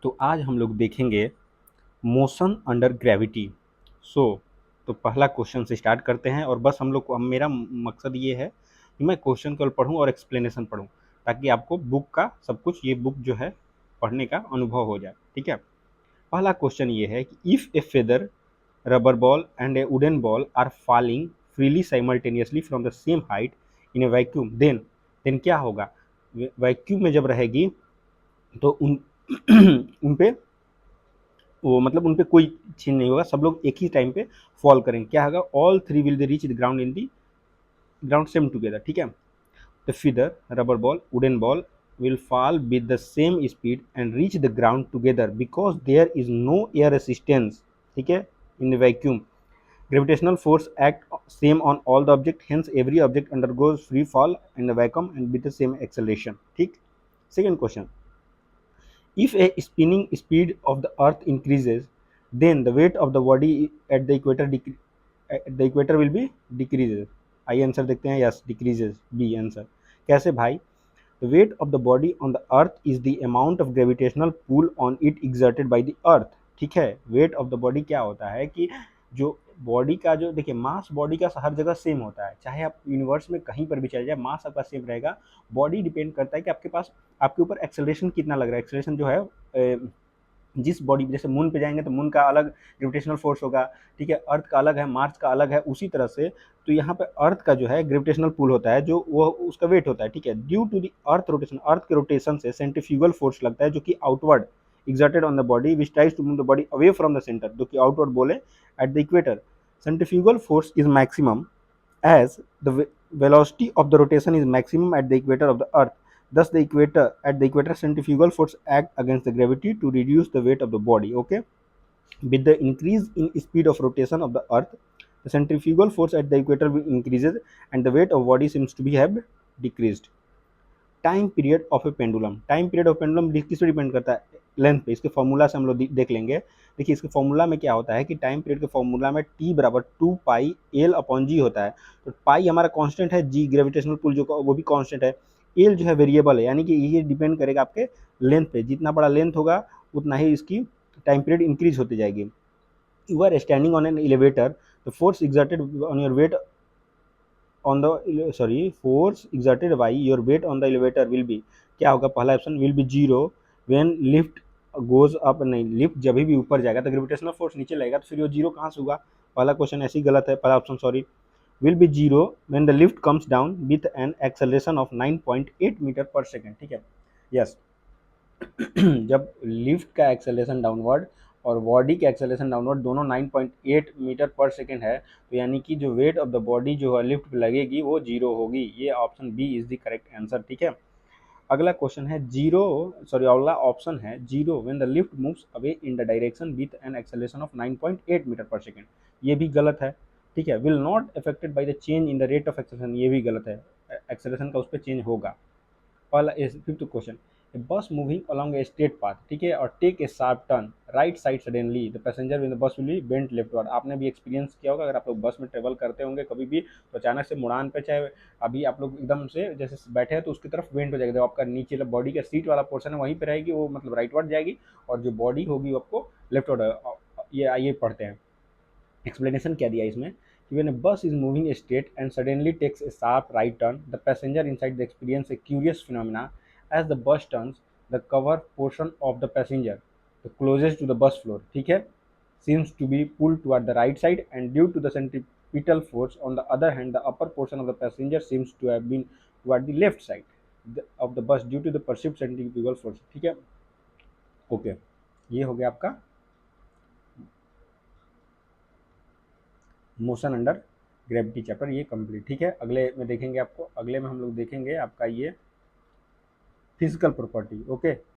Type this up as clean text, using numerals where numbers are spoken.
तो आज हम लोग देखेंगे मोशन अंडर ग्रेविटी। सो तो पहला क्वेश्चन से स्टार्ट करते हैं और बस मेरा मकसद ये है कि मैं क्वेश्चन केवल पढूं और एक्सप्लेनेशन पढूं, ताकि आपको बुक का सब कुछ, ये बुक जो है पढ़ने का अनुभव हो जाए। ठीक है। पहला क्वेश्चन ये है कि if a feather, rubber ball and a wooden ball are falling freely simultaneously from the same height in a vacuum, then क्या होगा। वैक्यूम में जब रहेगी तो उन उन पे वो मतलब उन पे कोई चेंज नहीं होगा, सब लोग एक ही टाइम पे फॉल करेंगे। क्या होगा, all three will they reach the ground in the ground same together. ठीक है। The feather, rubber ball, wooden ball will fall with the same speed and reach the ground together because there is no air resistance. ठीक है। in a vacuum, gravitational force act same on all the object, hence every object undergoes free fall in the vacuum and with the same acceleration. ठीक। second question, if a spinning speed of the earth increases, then the weight of the body at the equator will be decreases. आइए answer देखते हैं। Yes, decreases, B answer. कैसे भाई? The weight of the body on the earth is the amount of gravitational pull on it exerted by the earth. ठीक है। weight of the body क्या होता है कि जो बॉडी का, जो देखिए मास बॉडी का हर जगह सेम होता है, चाहे आप यूनिवर्स में कहीं पर भी चले जाए, मास आपका सेम रहेगा। बॉडी डिपेंड करता है कि आपके पास, आपके ऊपर एक्सेलरेशन कितना लग रहा है। एक्सेलरेशन जो है जिस बॉडी, जैसे मून पे जाएंगे तो मून का अलग ग्रेविटेशनल फोर्स होगा। ठीक है। अर्थ का अलग है, मार्स का अलग है, उसी तरह से तो यहाँ पे अर्थ का जो है ग्रेविटेशनल पुल होता है, जो वो उसका वेट होता है। ठीक है। Due to the earth rotation, earth के रोटेशन से सेंट्रीफ्यूगल फोर्स लगता है, जो कि outward exerted on the body which tries to move the body away from the center, जो कि आउटवर्ड बोले at the equator. Centrifugal force is maximum as the velocity of the rotation is maximum at the equator of the earth. Thus the equator centrifugal force act against the gravity to reduce the weight of the body. Okay. With the increase in speed of rotation of the earth, the centrifugal force at the equator will increases and the weight of body seems to be have decreased. Time period of A pendulum, time period of pendulum किस पे depend करता है? Length पे। इसके formula से हम लोग देख लेंगे। देखिए इसके फॉर्मूला में क्या होता है कि टाइम पीरियड के फॉर्मूला में टी बराबर 2 पाई एल अपॉन जी होता है। तो पाई हमारा कांस्टेंट है, जी ग्रेविटेशनल पुल जो वो भी कांस्टेंट है, एल जो है वेरिएबल है, यानी कि ये डिपेंड करेगा आपके लेंथ पे। जितना बड़ा लेंथ होगा उतना ही इसकी टाइम पीरियड इंक्रीज होती जाएगी। You are standing on an elevator, the force exerted on your weight on the force exerted by your weight on the elevator will be, क्या होगा? पहला option will be zero when lift goes up, नहीं, lift जब भी ऊपर जाएगा तो gravitational force नीचे लगेगा, तो फिर वो जीरो कहाँ से होगा? पहला क्वेश्चन ऐसे ही गलत है, पहला option sorry. will be zero when the lift comes down with an acceleration of 9.8 metre per second. ठीक है। यस। जब लिफ्ट का एक्सेलरेशन डाउनवर्ड और बॉडी का एक्सेलरेशन डाउनवर्ड दोनों 9.8 मीटर पर सेकेंड है, तो यानी कि जो वेट ऑफ द बॉडी जो है लिफ्ट पे लगेगी वो जीरो होगी। ये option B is the correct answer. ठीक है। अगला क्वेश्चन है अगला ऑप्शन है zero when the lift moves away in the direction with an acceleration of 9.8 metre per second. ये भी गलत है। ठीक है। Will not affected by the change in the rate of acceleration, ये भी गलत है। एक्सेलरेशन का उस पर चेंज होगा। पहला fifth question, a bus moving along a straight path, ठीक है, और take a sharp turn right side suddenly, the passenger with the bus will be bent leftward. आपने भी एक्सपीरियंस किया होगा, अगर आप लोग बस में ट्रेवल करते होंगे कभी भी, तो अचानक से मुड़ान पे, चाहे अभी आप लोग एकदम से जैसे बैठे हैं तो उसकी तरफ बेंट हो जाएगा, जो आपका नीचे बॉडी का सीट वाला पोर्शन है वहीं पे रहेगी, वो मतलब राइटवर्ड जाएगी, और जो बॉडी होगी वो आपको लेफ्टवर्ड। ये आइए पढ़ते हैं एक्सप्लेनेशन क्या दिया इसमें। When a bus is moving straight and suddenly takes a sharp right turn, the passenger inside the experience a curious phenomena. As the bus turns, the cover portion of the passenger, the closest to the bus floor, ठीक है, seems to be pulled toward the right side, and due to the centripetal force, on the other hand, the upper portion of the passenger seems to have been toward the left side of the bus due to the perceived centrifugal force। ठीक है। Okay. ये हो गया आपका motion under gravity chapter, ये complete. ठीक है। अगले में देखेंगे आपको, अगले में हम लोग देखेंगे आपका ये फिजिकल प्रॉपर्टी। ओके।